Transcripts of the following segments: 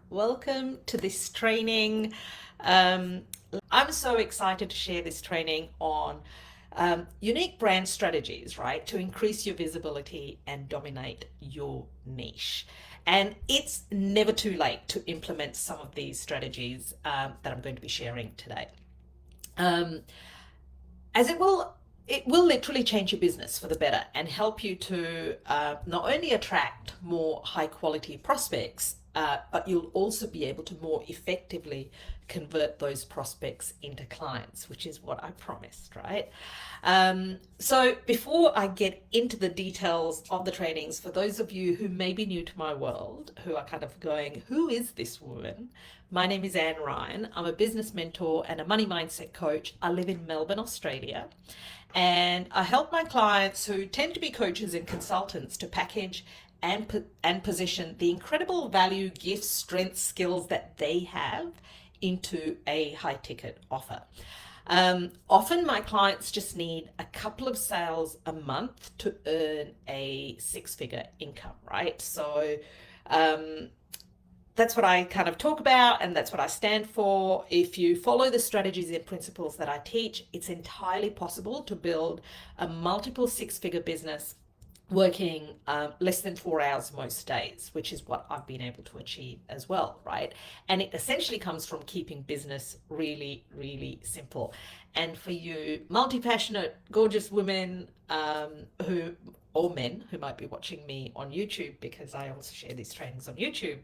Welcome to this training. I'm so excited to share this training on unique brand strategies, right, to increase your visibility and dominate your niche. And it's never too late to implement some of these strategies that I'm going to be sharing today. As it will literally change your business for the better and help you to not only attract more high quality prospects, but you'll also be able to more effectively convert those prospects into clients, which is what I promised, right? So before I get into the details of the trainings, for those of you who may be new to my world, who are kind of going, who is this woman? My name is Anne Ryan. I'm a business mentor and a money mindset coach. I live in Melbourne, Australia. And I help my clients who tend to be coaches and consultants to package and position the incredible value, gifts, strengths, skills that they have into a high ticket offer. Often my clients just need a couple of sales a month to earn a six-figure income, right? So that's what I kind of talk about, and that's what I stand for. If you follow the strategies and principles that I teach, it's entirely possible to build a multiple six-figure business working less than 4 hours most days, which is what I've been able to achieve as well, right? And it essentially comes from keeping business really, really simple. And for you multi-passionate, gorgeous women or men who might be watching me on YouTube, because I also share these trainings on YouTube,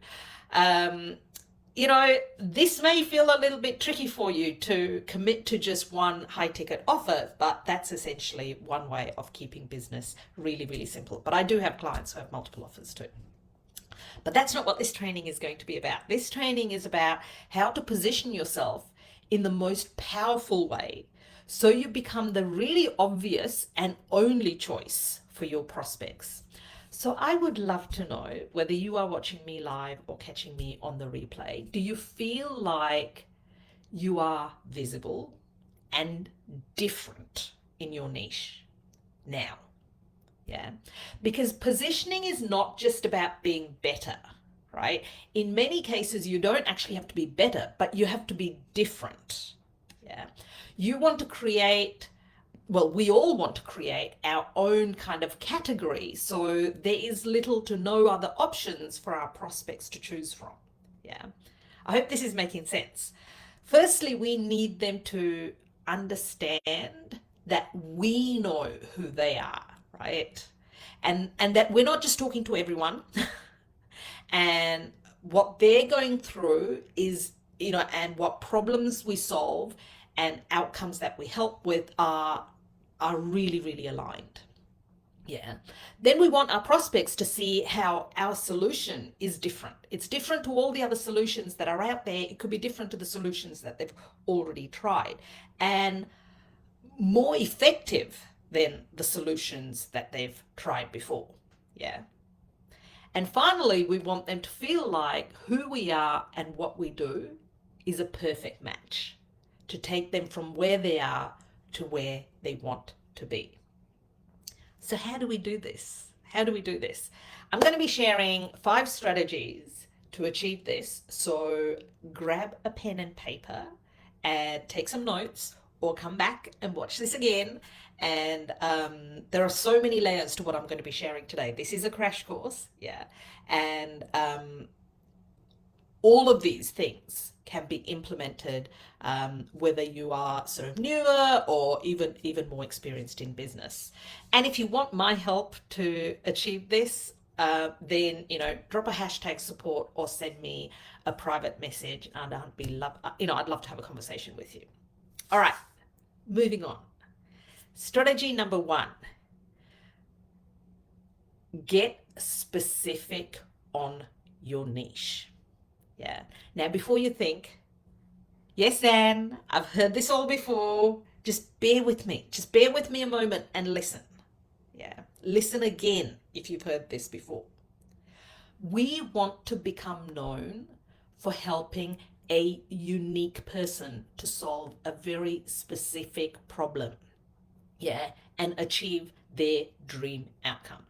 this may feel a little bit tricky for you to commit to just one high ticket offer, but that's essentially one way of keeping business really, really simple. But I do have clients who have multiple offers too. But that's not what this training is going to be about. This training is about how to position yourself in the most powerful way so you become the really obvious and only choice for your prospects. So I would love to know, whether you are watching me live or catching me on the replay, do you feel like you are visible and different in your niche now? Yeah, because positioning is not just about being better, right? In many cases, you don't actually have to be better, but you have to be different. Yeah, you want to create, well, we all want to create our own kind of category, so there is little to no other options for our prospects to choose from. Yeah, I hope this is making sense. Firstly, we need them to understand that we know who they are, right? And that we're not just talking to everyone, and what they're going through is, and what problems we solve and outcomes that we help with are really, really aligned. Yeah. Then we want our prospects to see how our solution is different. It's different to all the other solutions that are out there. It could be different to the solutions that they've already tried, and more effective than the solutions that they've tried before. Yeah. And finally, we want them to feel like who we are and what we do is a perfect match to take them from where they are to where they want to be. So how do we do this? How do we do this? I'm going to be sharing 5 strategies to achieve this. So grab a pen and paper and take some notes, or come back and watch this again. And there are so many layers to what I'm going to be sharing today. This is a crash course, yeah. And all of these things can be implemented whether you are sort of newer or even more experienced in business. And if you want my help to achieve this, then drop a hashtag support or send me a private message, and I'd love to have a conversation with you. All right, moving on. Strategy number 1: get specific on your niche. Yeah. Now, before you think, yes, Anne, I've heard this all before, just bear with me. Just bear with me a moment and listen. Yeah. Listen again if you've heard this before. We want to become known for helping a unique person to solve a very specific problem, yeah, and achieve their dream outcome.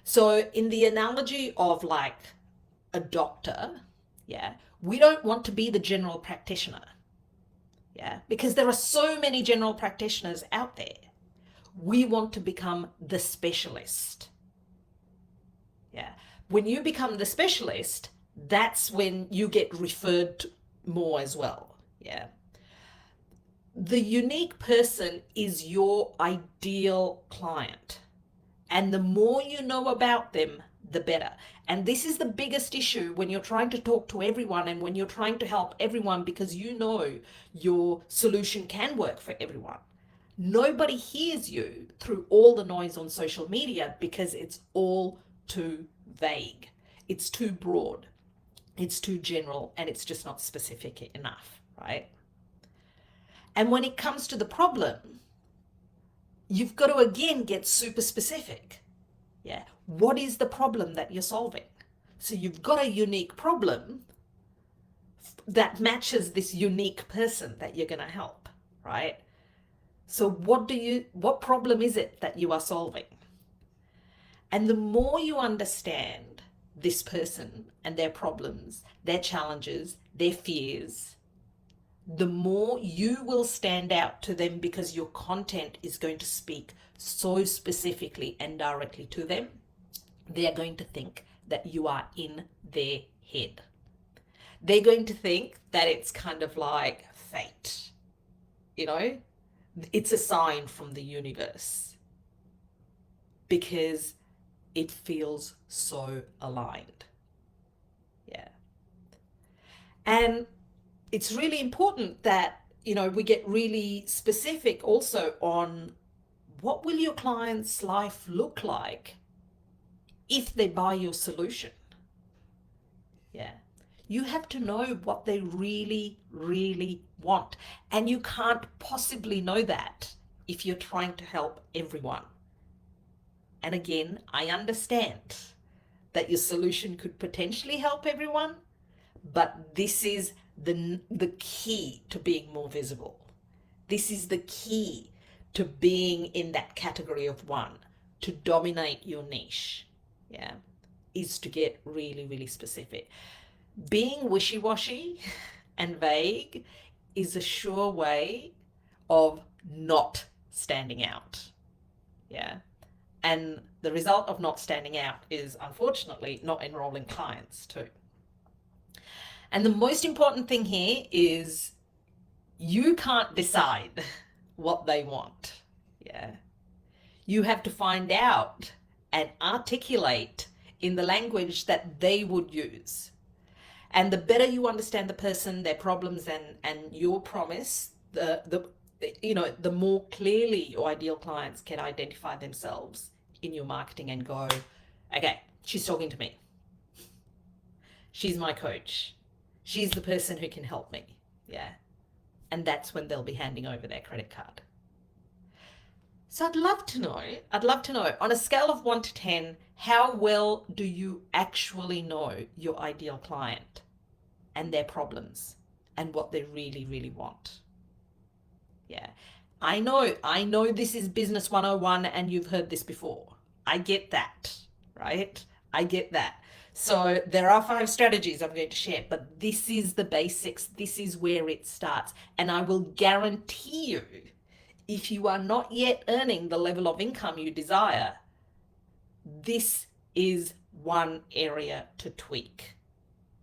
So in the analogy of like a doctor, yeah, we don't want to be the general practitioner, yeah, because there are so many general practitioners out there. We want to become the specialist. Yeah. When you become the specialist, that's when you get referred more as well. Yeah. The unique person is your ideal client. And the more you know about them, the better. And this is the biggest issue when you're trying to talk to everyone and when you're trying to help everyone because you know your solution can work for everyone. Nobody hears you through all the noise on social media because it's all too vague. It's too broad. It's too general and it's just not specific enough, right? And when it comes to the problem, you've got to again get super specific. Yeah. What is the problem that you're solving? So you've got a unique problem that matches this unique person that you're going to help, right? So what problem is it that you are solving? And the more you understand this person and their problems, their challenges, their fears, the more you will stand out to them because your content is going to speak so specifically and directly to them. They're going to think that you are in their head. They're going to think that it's kind of like fate, you know? It's a sign from the universe because it feels so aligned. Yeah. And it's really important that, we get really specific also on what will your client's life look like if they buy your solution. Yeah. You have to know what they really, really want. And you can't possibly know that if you're trying to help everyone. And again, I understand that your solution could potentially help everyone, but this is the key to being more visible. This is the key to being in that category of one, to dominate your niche, yeah, is to get really, really specific. Being wishy-washy and vague is a sure way of not standing out, yeah. And the result of not standing out is, unfortunately, not enrolling clients too. And the most important thing here is you can't decide what they want. Yeah. You have to find out and articulate in the language that they would use. And the better you understand the person, their problems, and your promise, the more clearly your ideal clients can identify themselves in your marketing and go, okay, she's talking to me. She's my coach. She's the person who can help me. Yeah. And that's when they'll be handing over their credit card. So I'd love to know, on a scale of 1 to 10, how well do you actually know your ideal client and their problems and what they really, really want? Yeah. I know this is Business 101 and you've heard this before. I get that, right? I get that. So there are 5 strategies I'm going to share, but this is the basics. This is where it starts. And I will guarantee you, if you are not yet earning the level of income you desire, this is one area to tweak.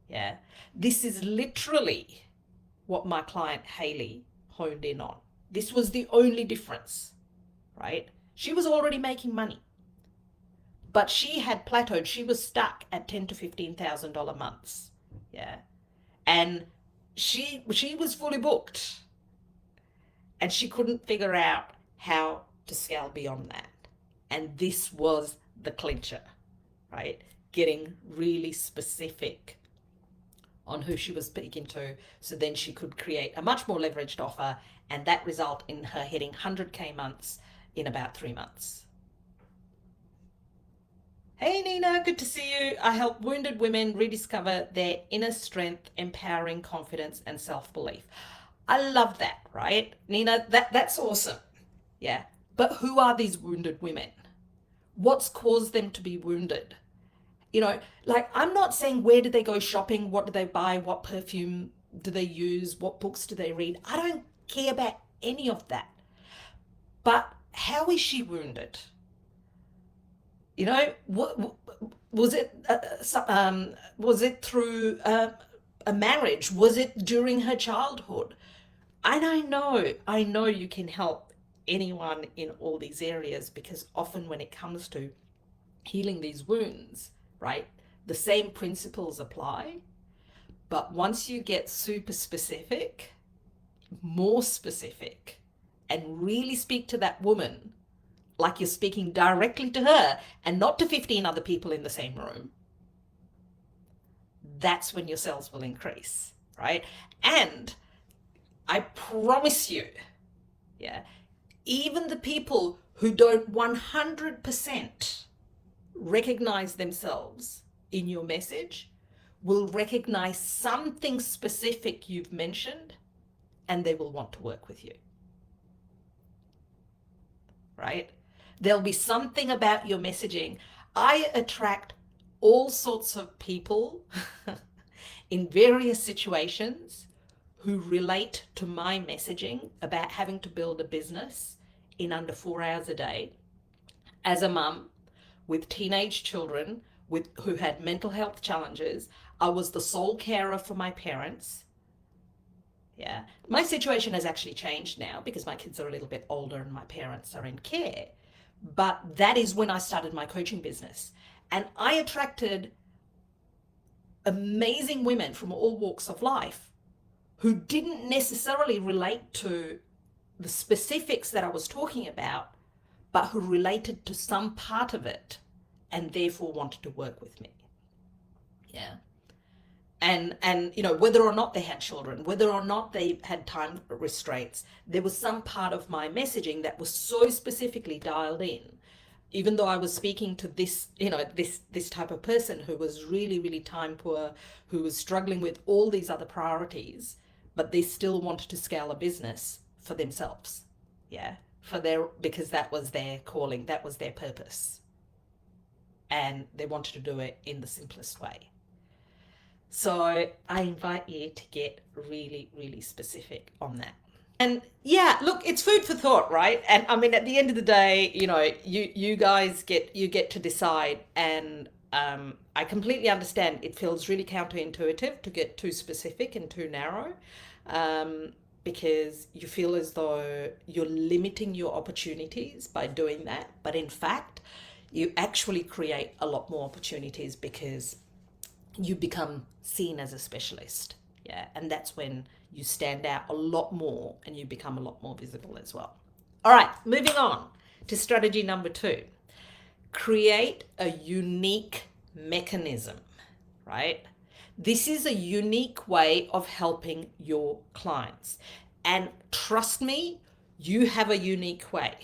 Yeah. This is literally what my client Hayley honed in on. This was the only difference, right? She was already making money, but she had plateaued. She was stuck at $10,000 to $15,000 months. Yeah. And she was fully booked and she couldn't figure out how to scale beyond that. And this was the clincher, right? Getting really specific on who she was speaking to, so then she could create a much more leveraged offer, and that result in her hitting 100K months in about 3 months. Hey Nina, good to see you. I help wounded women rediscover their inner strength, empowering confidence and self-belief. I love that, right? Nina, that's awesome. Yeah. But who are these wounded women? what's caused them to be wounded. Like, I'm not saying where do they go shopping, what do they buy, what perfume do they use, what books do they read. I don't care about any of that. But how is she wounded? What was it? Was it through a marriage? Was it during her childhood? And I know you can help anyone in all these areas, because often when it comes to healing these wounds, right, the same principles apply. But once you get super specific, more specific, and really speak to that woman like you're speaking directly to her and not to 15 other people in the same room, that's when your sales will increase, right? And I promise you, yeah, even the people who don't 100% recognize themselves in your message will recognize something specific you've mentioned, and they will want to work with you, right? There'll be something about your messaging. I attract all sorts of people in various situations who relate to my messaging about having to build a business in under 4 hours a day as a mum with teenage children who had mental health challenges. I was the sole carer for my parents. Yeah. My situation has actually changed now because my kids are a little bit older and my parents are in care. But that is when I started my coaching business. And I attracted amazing women from all walks of life who didn't necessarily relate to the specifics that I was talking about, but who related to some part of it and therefore wanted to work with me. Yeah. And whether or not they had children, whether or not they had time restraints, there was some part of my messaging that was so specifically dialed in. Even though I was speaking to this type of person who was really, really time poor, who was struggling with all these other priorities, but they still wanted to scale a business for themselves. Yeah. Because that was their calling, that was their purpose. And they wanted to do it in the simplest way. So I invite you to get really, really specific on that. And yeah, look, it's food for thought, right? And I mean, at the end of the day, you guys get to decide. And I completely understand it feels really counterintuitive to get too specific and too narrow, because you feel as though you're limiting your opportunities by doing that. But in fact, you actually create a lot more opportunities because you become seen as a specialist. Yeah. And that's when you stand out a lot more and you become a lot more visible as well. All right, moving on to strategy number 2. Create a unique mechanism, right? This is a unique way of helping your clients. And trust me, you have a unique way.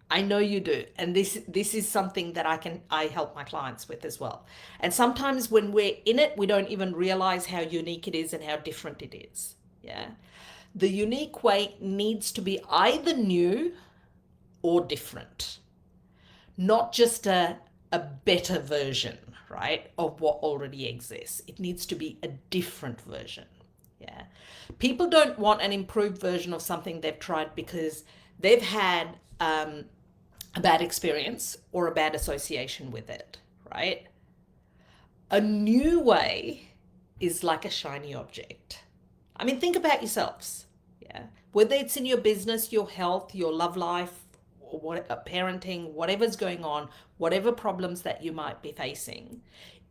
I know you do. And this is something that I help my clients with as well. And sometimes when we're in it, we don't even realize how unique it is and how different it is. Yeah. The unique way needs to be either new or different, not just a better version, right, of what already exists. It needs to be a different version. Yeah. People don't want an improved version of something they've tried because they've had a bad experience or a bad association with it, right? A new way is like a shiny object. I mean, think about yourselves. Yeah. Whether it's in your business, your health, your love life, or parenting, whatever's going on, whatever problems that you might be facing,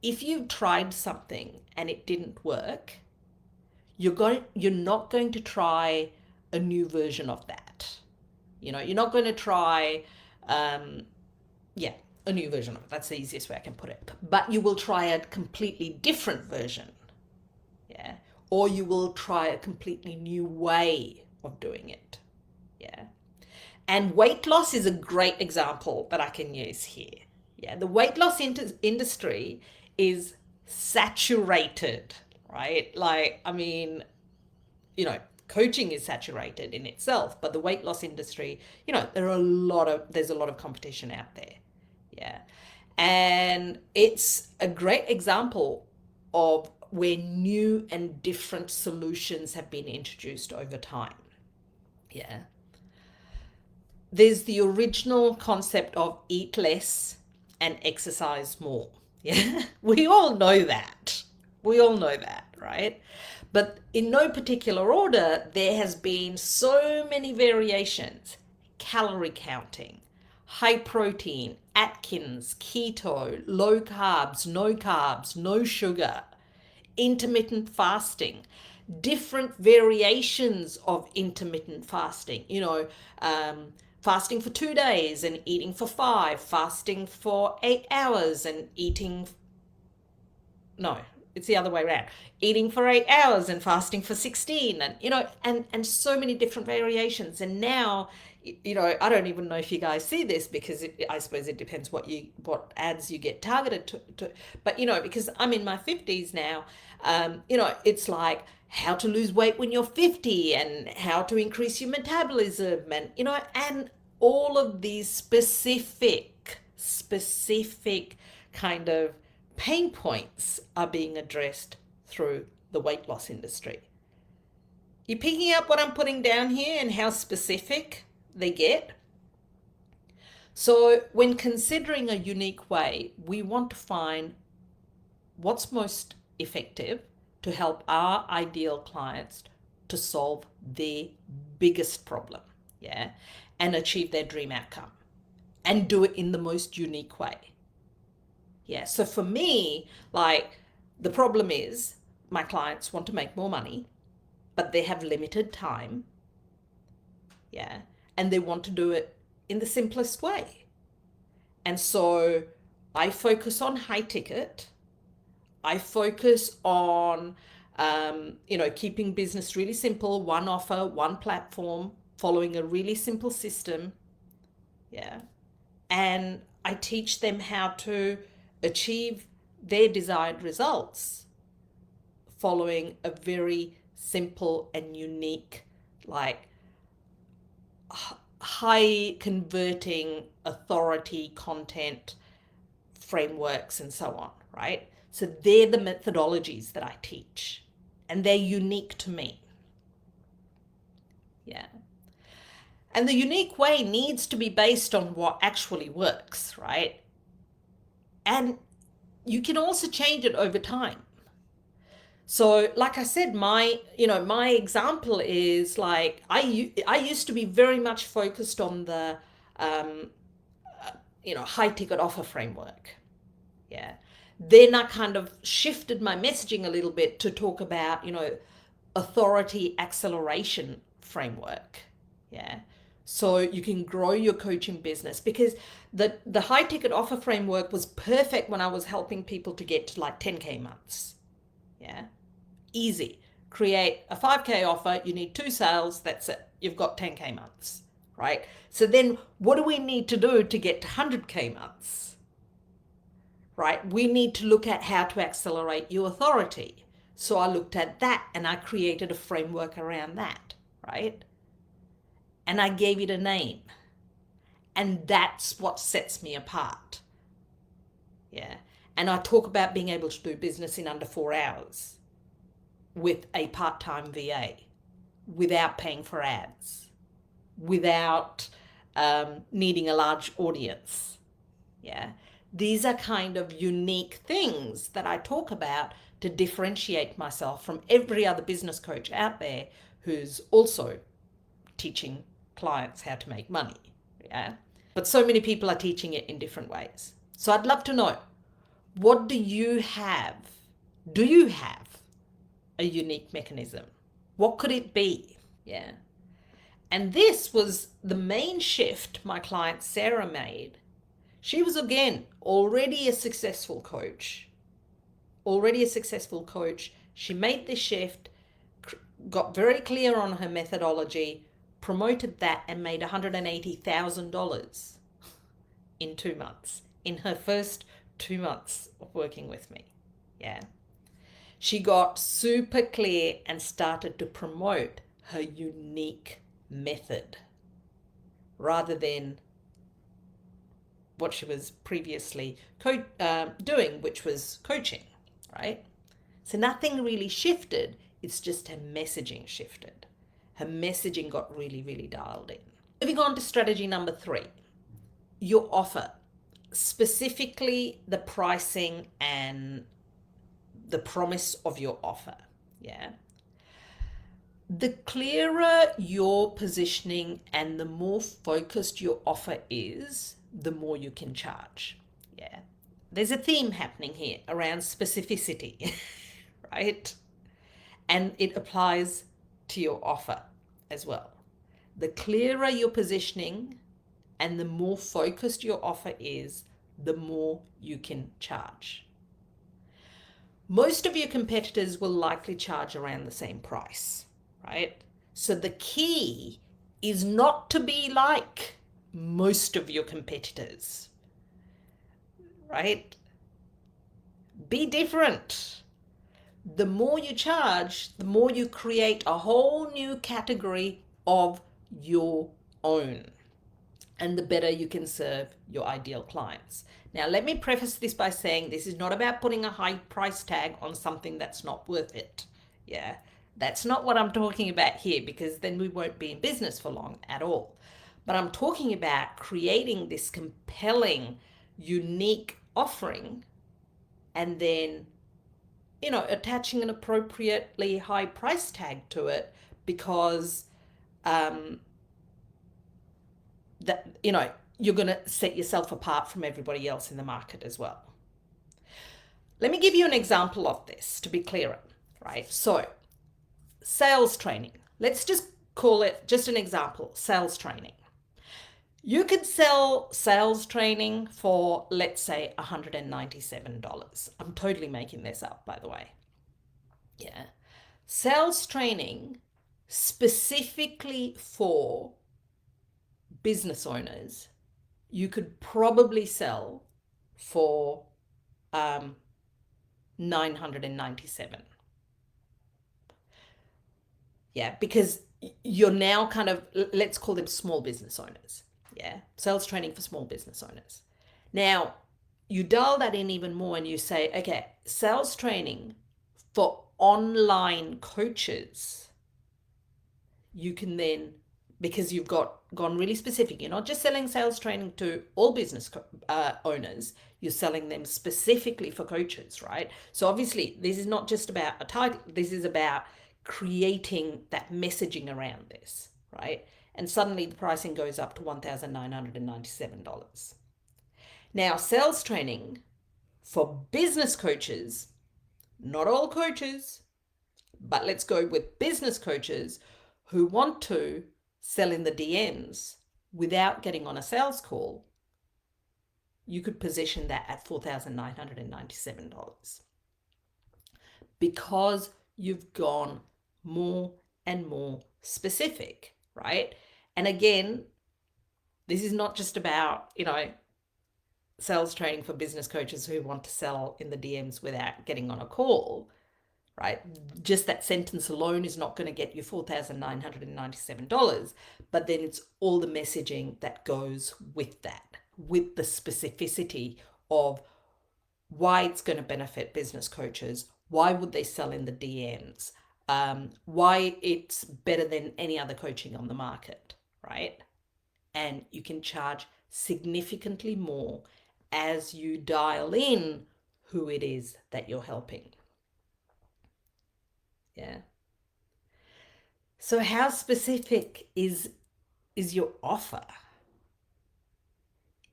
if you've tried something and it didn't work, you're not going to try a new version of that. You're not going to try a new version of it. That's the easiest way I can put it. But you will try a completely different version. Yeah. Or you will try a completely new way of doing it. Yeah. And weight loss is a great example that I can use here. Yeah. The weight loss industry is saturated, right? Like, I mean, coaching is saturated in itself, but the weight loss industry, there's a lot of competition out there. Yeah. And it's a great example of where new and different solutions have been introduced over time. Yeah. There's the original concept of eat less and exercise more. Yeah. We all know that. We all know that, right? But in no particular order, there has been so many variations. Calorie counting, high protein, Atkins, keto, low carbs, no sugar, intermittent fasting, different variations of intermittent fasting, fasting for 2 days and eating for 5, fasting for 8 hours and eating, no, it's the other way around, eating for 8 hours and fasting for 16, and and so many different variations. And now, I don't even know if you guys see this, because I suppose it depends what ads you get targeted to. But because I'm in my 50s now, it's like how to lose weight when you're 50 and how to increase your metabolism, and and all of these specific kind of pain points are being addressed through the weight loss industry. You picking up what I'm putting down here and how specific they get? So when considering a unique way, we want to find what's most effective to help our ideal clients to solve their biggest problem, yeah, and achieve their dream outcome, and do it in the most unique way. Yeah, so for me, like, the problem is my clients want to make more money, but they have limited time, yeah, and they want to do it in the simplest way. And so I focus on high ticket. I focus on, keeping business really simple, one offer, one platform, following a really simple system. Yeah. And I teach them how to achieve their desired results following a very simple and unique, like, high converting authority content frameworks and so on, right? So they're the methodologies that I teach, and they're unique to me. Yeah. And the unique way needs to be based on what actually works, right? And you can also change it over time. So, like I said, my example is, like, I used to be very much focused on the high ticket offer framework. Yeah. Then I kind of shifted my messaging a little bit to talk about, authority acceleration framework. Yeah. So you can grow your coaching business, because the high ticket offer framework was perfect when I was helping people to get to like 10K months. Yeah. Easy. Create a 5K offer. You need 2 sales. That's it. You've got 10K months, right? So then what do we need to do to get to 100K months? Right? We need to look at how to accelerate your authority. So I looked at that and I created a framework around that, right? And I gave it a name. And that's what sets me apart. Yeah. And I talk about being able to do business in under 4 hours with a part-time VA, without paying for ads, without needing a large audience. Yeah. These are kind of unique things that I talk about to differentiate myself from every other business coach out there who's also teaching clients how to make money. Yeah. But so many people are teaching it in different ways. So I'd love to know, what do you have? Do you have a unique mechanism? What could it be? Yeah. And this was the main shift my client Sarah made. She was, again, already a successful coach. She made this shift, got very clear on her methodology, promoted that, and made $180,000 in 2 months, in her first 2 months of working with me. Yeah. She got super clear and started to promote her unique method rather than what she was previously doing, which was coaching, right? So nothing really shifted. It's just her messaging shifted. Her messaging got really, really dialed in. Moving on to strategy number 3, your offer, specifically the pricing and the promise of your offer. Yeah. The clearer your positioning and the more focused your offer is, the more you can charge. Yeah. There's a theme happening here around specificity, right? And it applies to your offer as well. The clearer your positioning and the more focused your offer is, the more you can charge. Most of your competitors will likely charge around the same price, right? So the key is not to be like most of your competitors, right? Be different. The more you charge, the more you create a whole new category of your own, and the better you can serve your ideal clients. Now, let me preface this by saying this is not about putting a high price tag on something that's not worth it. Yeah, that's not what I'm talking about here, because then we won't be in business for long at all. But I'm talking about creating this compelling, unique offering and then, attaching an appropriately high price tag to it, because that you're going to set yourself apart from everybody else in the market as well. Let me give you an example of this to be clearer, right? So, sales training. Let's just call it just an example, sales training. You could sell sales training for, let's say, $197. I'm totally making this up, by the way. Yeah. Sales training specifically for business owners, you could probably sell for $997. Yeah, because you're now kind of, let's call them small business owners. Yeah, sales training for small business owners. Now, you dial that in even more and you say, okay, sales training for online coaches, you can then, because you've gone really specific, you're not just selling sales training to all business owners, you're selling them specifically for coaches, right? So obviously, this is not just about a title, this is about creating that messaging around this, right? And suddenly the pricing goes up to $1,997. Now, sales training for business coaches, not all coaches, but let's go with business coaches who want to sell in the DMs without getting on a sales call, you could position that at $4,997 because you've gone more and more specific, right? And again, this is not just about, sales training for business coaches who want to sell in the DMs without getting on a call, right? Just that sentence alone is not going to get you $4,997, but then it's all the messaging that goes with that, with the specificity of why it's going to benefit business coaches, why would they sell in the DMs, why it's better than any other coaching on the market, right? And you can charge significantly more as you dial in who it is that you're helping. Yeah. So how specific is your offer?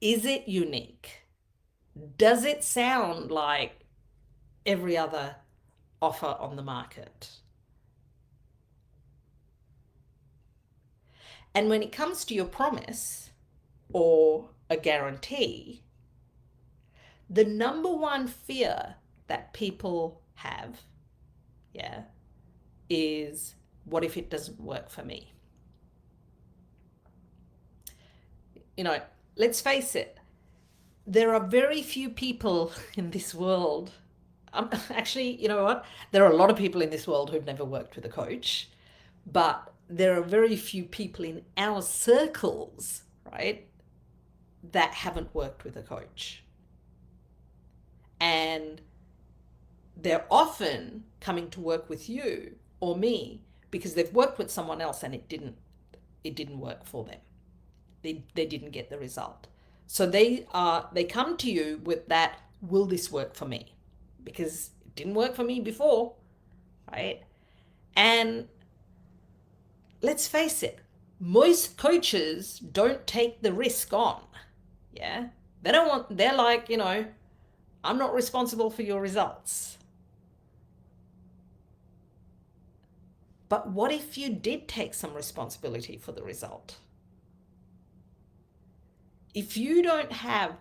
Is it unique? Does it sound like every other offer on the market? And when it comes to your promise or a guarantee, the number one fear that people have, is, what if it doesn't work for me? Let's face it, there are very few people in this world. Actually, you know what? There are a lot of people in this world who've never worked with a coach, but there are very few people in our circles, right, that haven't worked with a coach. And they're often coming to work with you or me because they've worked with someone else and it didn't work for them. They didn't get the result. So they come to you with that, will this work for me? Because it didn't work for me before, right? And let's face it, most coaches don't take the risk on. Yeah. They're like, I'm not responsible for your results. But what if you did take some responsibility for the result? If you don't have,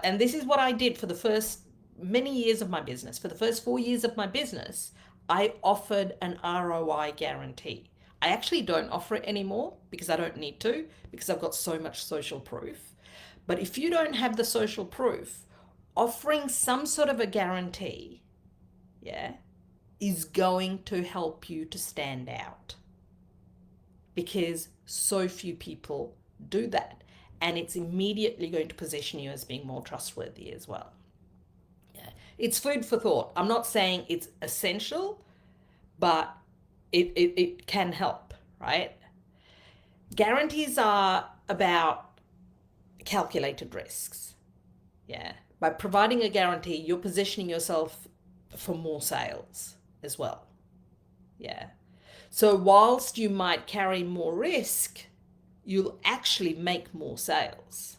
and this is what I did for the first many years of my business, for the first 4 years of my business, I offered an ROI guarantee. I actually don't offer it anymore because I don't need to, because I've got so much social proof. But if you don't have the social proof, offering some sort of a guarantee, is going to help you to stand out, because so few people do that. And it's immediately going to position you as being more trustworthy as well. Yeah. It's food for thought. I'm not saying it's essential, but it can help, right? Guarantees are about calculated risks. Yeah. By providing a guarantee, you're positioning yourself for more sales as well. Yeah. So whilst you might carry more risk, you'll actually make more sales.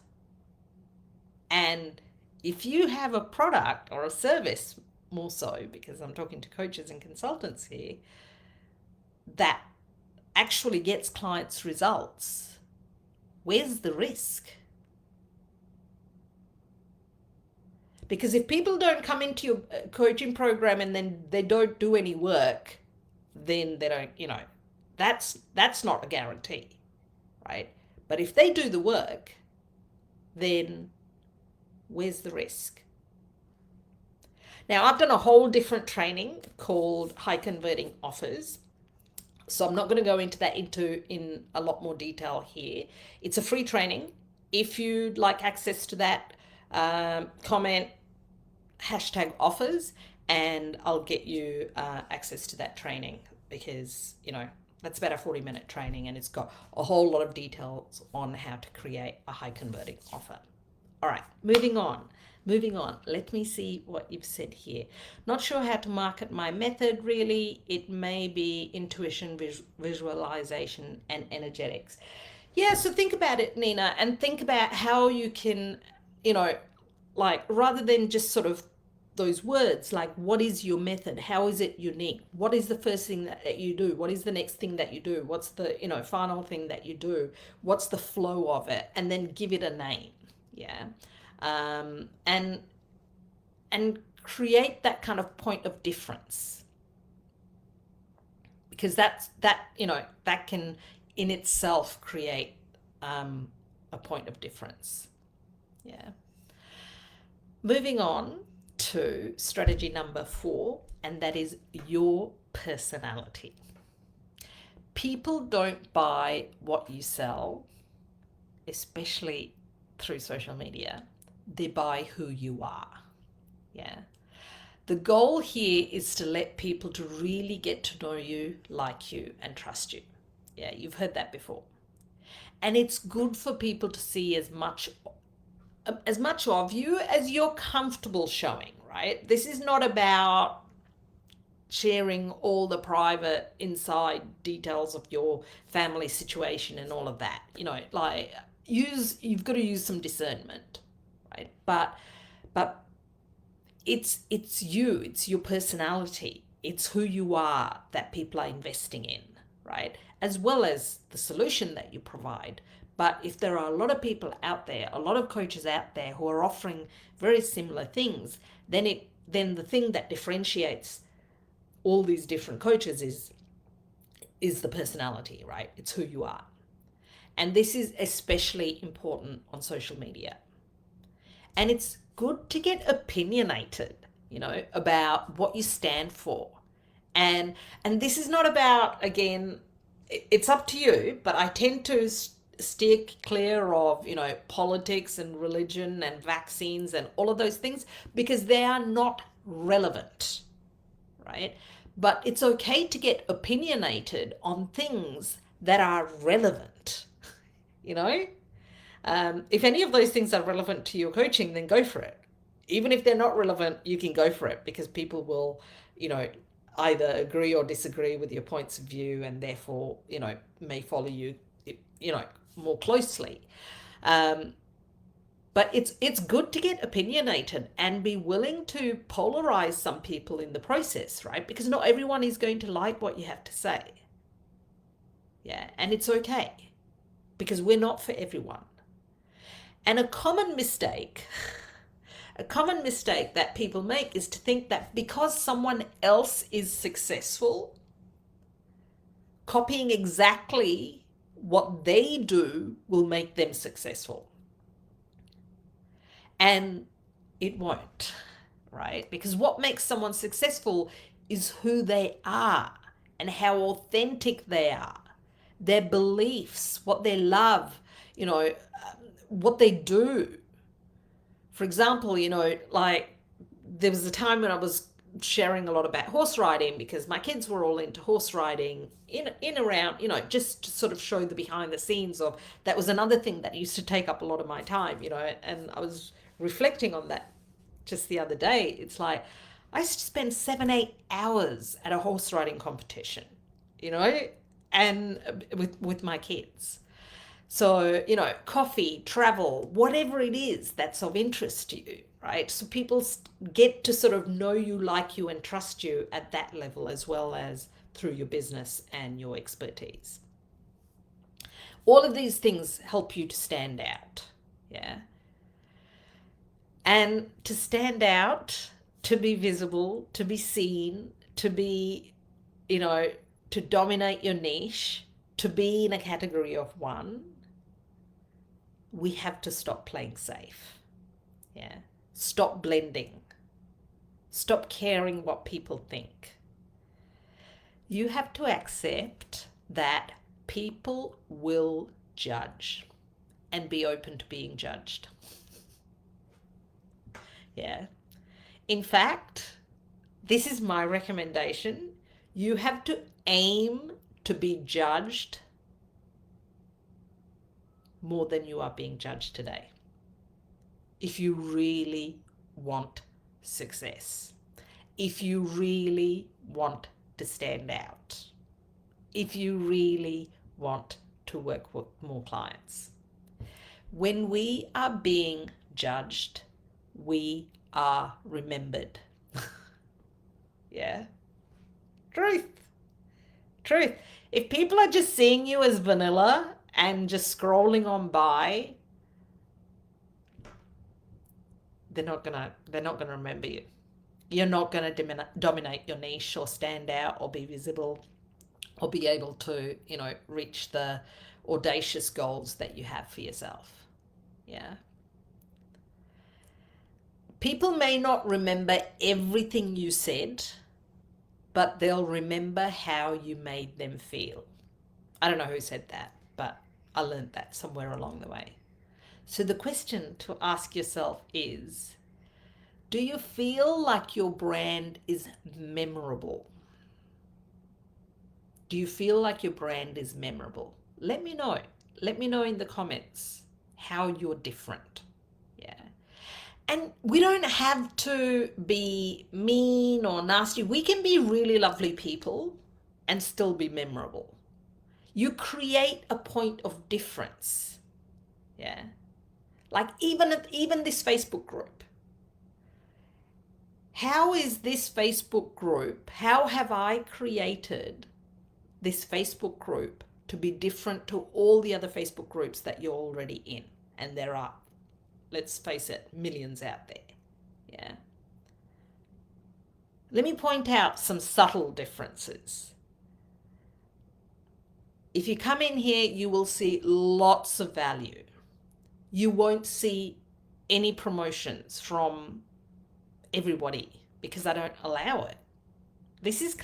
And if you have a product or a service, more so, because I'm talking to coaches and consultants here, that actually gets clients results, where's the risk? Because if people don't come into your coaching program and then they don't do any work, then they don't, that's not a guarantee. Right? But if they do the work, then where's the risk? Now, I've done a whole different training called High Converting Offers. So I'm not going to go into that in a lot more detail here. It's a free training. If you'd like access to that, comment #offers and I'll get you access to that training, because, that's about a 40-minute training and it's got a whole lot of details on how to create a high converting offer. All right, moving on. Let me see what you've said here. Not sure how to market my method, really. It may be intuition, visualization, and energetics. Yeah, so think about it, Nina, and think about how you can, rather than just sort of those words, like, what is your method? How is it unique? What is the first thing that you do? What is the next thing that you do? What's the, final thing that you do? What's the flow of it? And then give it a name. Yeah. And create that kind of point of difference, because that can in itself create a point of difference. Yeah. Moving on to strategy number 4, and that is your personality. People don't buy what you sell, especially through social media. They buy who you are. Yeah. The goal here is to let people to really get to know you, like you, and trust you. Yeah, you've heard that before. And it's good for people to see as much of you as you're comfortable showing, right? This is not about sharing all the private inside details of your family situation and all of that. You've got to use some discernment, right? But it's you, it's your personality, it's who you are that people are investing in, right? As well as the solution that you provide. But if there are a lot of people out there, a lot of coaches out there who are offering very similar things, then the thing that differentiates all these different coaches is the personality, right? It's who you are. And this is especially important on social media. And it's good to get opinionated, about what you stand for. And this is not about, again, it's up to you, but I tend to steer clear of, politics and religion and vaccines and all of those things because they are not relevant, right? But it's okay to get opinionated on things that are relevant, you know? If any of those things are relevant to your coaching, then go for it. Even if they're not relevant, you can go for it because people will, either agree or disagree with your points of view and therefore, may follow you, more closely. But it's good to get opinionated and be willing to polarize some people in the process, right? Because not everyone is going to like what you have to say. Yeah, and it's okay because we're not for everyone. And a common mistake that people make is to think that because someone else is successful, copying exactly what they do will make them successful. And it won't, right? Because what makes someone successful is who they are and how authentic they are, their beliefs, what they love, what they do. For example, like there was a time when I was sharing a lot about horse riding because my kids were all into horse riding in around, just to sort of show the behind the scenes of that was another thing that used to take up a lot of my time, and I was reflecting on that just the other day. It's like I used to spend 7-8 hours at a horse riding competition, and with my kids. So, coffee, travel, whatever it is that's of interest to you, right? So people get to sort of know you, like you, and trust you at that level as well as through your business and your expertise. All of these things help you to stand out, yeah? And to stand out, to be visible, to be seen, to be, to dominate your niche, to be in a category of one, we have to stop playing safe. Yeah. Stop blending. Stop caring what people think. You have to accept that people will judge and be open to being judged. Yeah. In fact, this is my recommendation. You have to aim to be judged more than you are being judged today. If you really want success, if you really want to stand out, if you really want to work with more clients. When we are being judged, we are remembered. Yeah. Truth. If people are just seeing you as vanilla and just scrolling on by, they're not gonna remember you. You're not gonna dominate your niche or stand out or be visible or be able to, reach the audacious goals that you have for yourself. Yeah. People may not remember everything you said, but they'll remember how you made them feel. I don't know who said that, but I learned that somewhere along the way. So the question to ask yourself is, do you feel like your brand is memorable? Do you feel like your brand is memorable? Let me know. Let me know in the comments how you're different. Yeah. And we don't have to be mean or nasty. We can be really lovely people and still be memorable. You create a point of difference. Yeah. Like even this Facebook group. How is this Facebook group, how have I created this Facebook group to be different to all the other Facebook groups that you're already in? And there are, let's face it, millions out there. Yeah. Let me point out some subtle differences. If you come in here, you will see lots of value. You won't see any promotions from everybody because I don't allow it. This is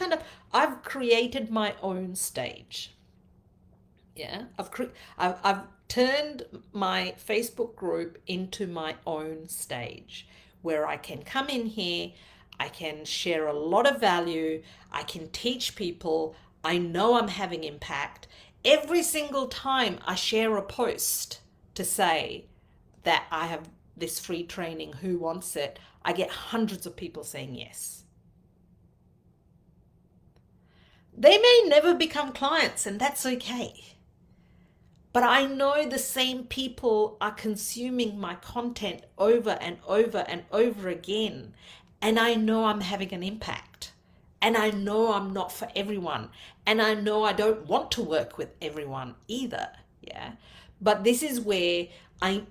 I've created my own stage. Yeah, I've turned my Facebook group into my own stage where I can come in here, I can share a lot of value, I can teach people, I know I'm having impact. Every single time I share a post to say that I have this free training, who wants it, I get hundreds of people saying yes. They may never become clients, and that's okay. But I know the same people are consuming my content over and over and over again. And I know I'm having an impact. And I know I'm not for everyone. And I know I don't want to work with everyone either. Yeah. But this is where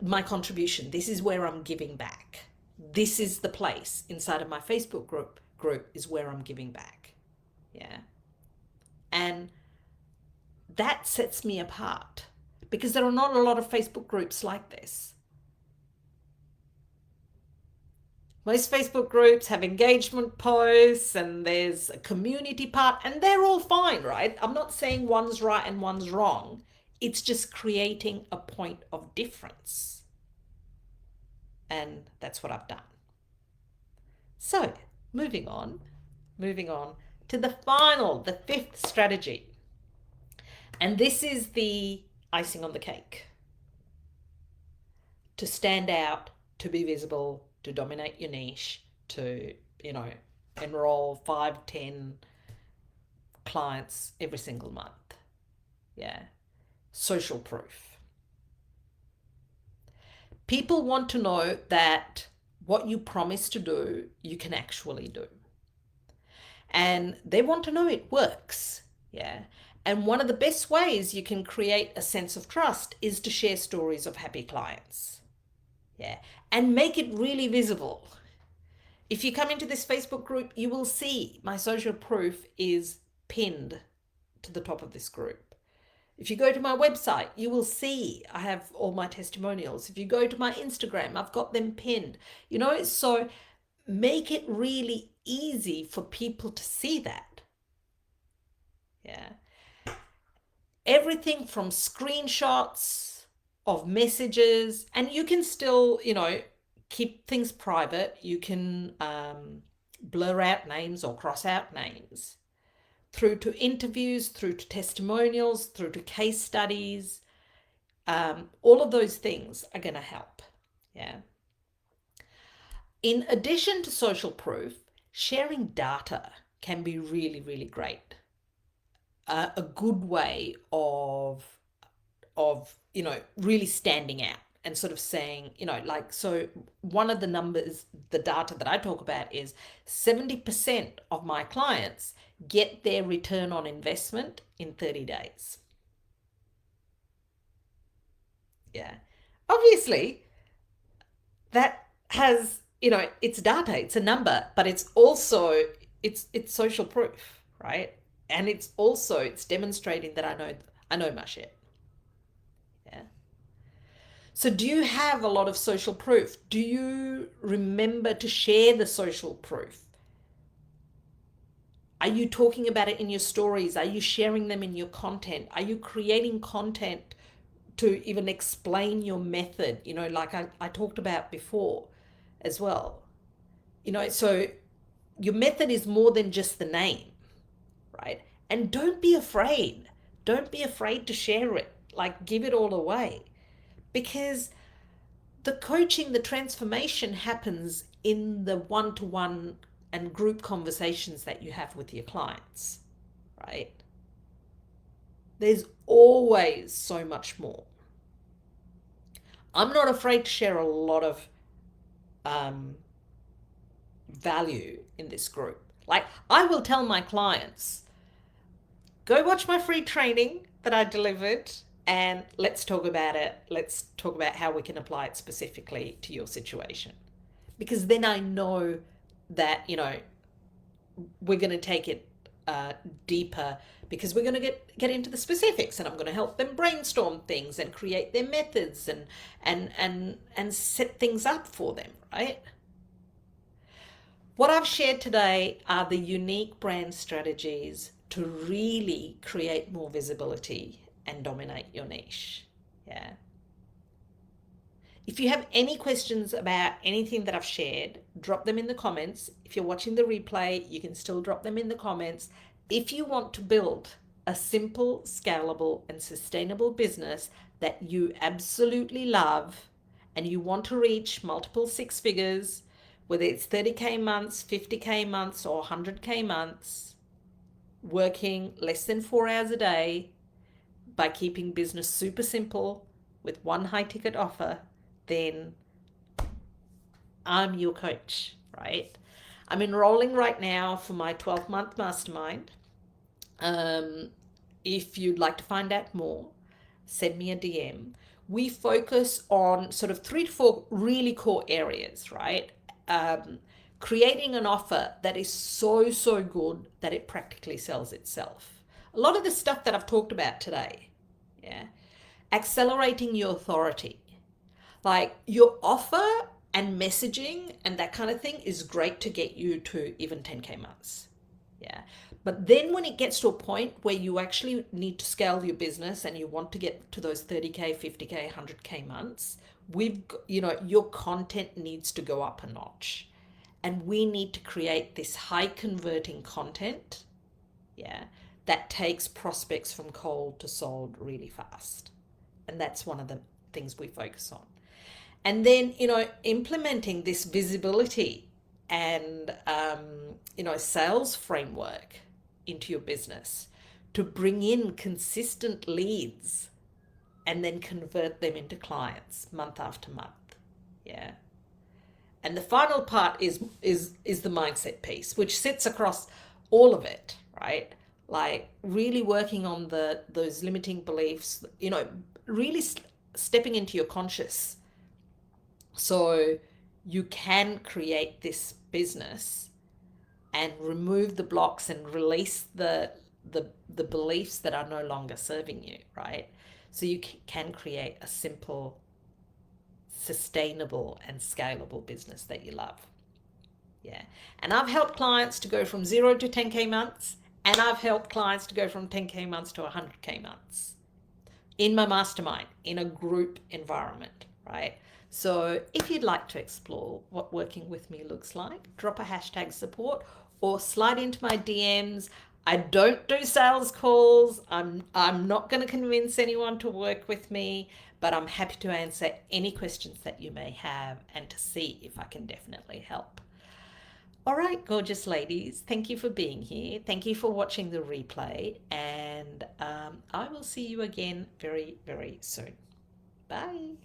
my contribution, this is where I'm giving back. This is the place inside of my Facebook group is where I'm giving back. Yeah. And that sets me apart because there are not a lot of Facebook groups like this. Most Facebook groups have engagement posts and there's a community part, and they're all fine, right? I'm not saying one's right and one's wrong. It's just creating a point of difference. And that's what I've done. So, moving on to the fifth strategy. And this is the icing on the cake. To stand out, to be visible, to dominate your niche, to, enroll 5, 10 clients every single month. Yeah. Social proof. People want to know that what you promise to do, you can actually do. And they want to know it works. Yeah. And one of the best ways you can create a sense of trust is to share stories of happy clients. Yeah. And make it really visible. If you come into this Facebook group, you will see my social proof is pinned to the top of this group. If you go to my website, you will see I have all my testimonials. If you go to my Instagram, I've got them pinned. So make it really easy for people to see that. Yeah. Everything from screenshots of messages, and you can still, keep things private. You can blur out names or cross out names, through to interviews, through to testimonials, through to case studies. All of those things are going to help. Yeah. In addition to social proof, sharing data can be really, really great. A good way of really standing out and sort of saying, so one of the numbers, the data that I talk about is 70% of my clients get their return on investment in 30 days. Yeah. Obviously, that has, it's data, it's a number, but it's also, it's social proof, right? And it's demonstrating that I know my shit. Yeah. So do you have a lot of social proof? Do you remember to share the social proof? Are you talking about it in your stories? Are you sharing them in your content? Are you creating content to even explain your method, like I talked about before as well? So your method is more than just the name, right? And don't be afraid. Don't be afraid to share it. Like, give it all away. Because the coaching, the transformation happens in the one-to-one and group conversations that you have with your clients, right? There's always so much more. I'm not afraid to share a lot of value in this group. Like, I will tell my clients, go watch my free training that I delivered and let's talk about it. Let's talk about how we can apply it specifically to your situation. Because then I know that, we're going to take it deeper, because we're going to get into the specifics, and I'm going to help them brainstorm things and create their methods and set things up for them, right? What I've shared today are the unique brand strategies to really create more visibility and dominate your niche. Yeah. If you have any questions about anything that I've shared, drop them in the comments. If you're watching the replay, you can still drop them in the comments. If you want to build a simple, scalable, and sustainable business that you absolutely love and you want to reach multiple six figures, whether it's 30K months, 50K months, or 100K months, working less than 4 hours a day by keeping business super simple with one high ticket offer, then I'm your coach, right? I'm enrolling right now for my 12-month mastermind. If you'd like to find out more, send me a DM. We focus on sort of 3 to 4 really core areas, right? Creating an offer that is so good that it practically sells itself. A lot of the stuff that I've talked about today, yeah. Accelerating your authority. Like your offer and messaging and that kind of thing is great to get you to even 10K months. Yeah. But then when it gets to a point where you actually need to scale your business and you want to get to those 30K, 50K, 100K months, your content needs to go up a notch. And we need to create this high converting content, yeah, that takes prospects from cold to sold really fast. And that's one of the things we focus on. And then, implementing this visibility and, sales framework into your business to bring in consistent leads and then convert them into clients month after month. Yeah. And the final part is the mindset piece, which sits across all of it, right? Like really working on those limiting beliefs, really stepping into your conscious so you can create this business and remove the blocks and release the beliefs that are no longer serving you, right? So you can create a simple, sustainable and scalable business that you love. Yeah. And I've helped clients to go from 0 to 10K months, and I've helped clients to go from 10K months to 100K months in my mastermind, in a group environment, right? So if you'd like to explore what working with me looks like, drop a hashtag support or slide into my DMs. I don't do sales calls. I'm not going to convince anyone to work with me, but I'm happy to answer any questions that you may have and to see if I can definitely help. All right, gorgeous ladies, thank you for being here. Thank you for watching the replay, and I will see you again very, very soon. Bye.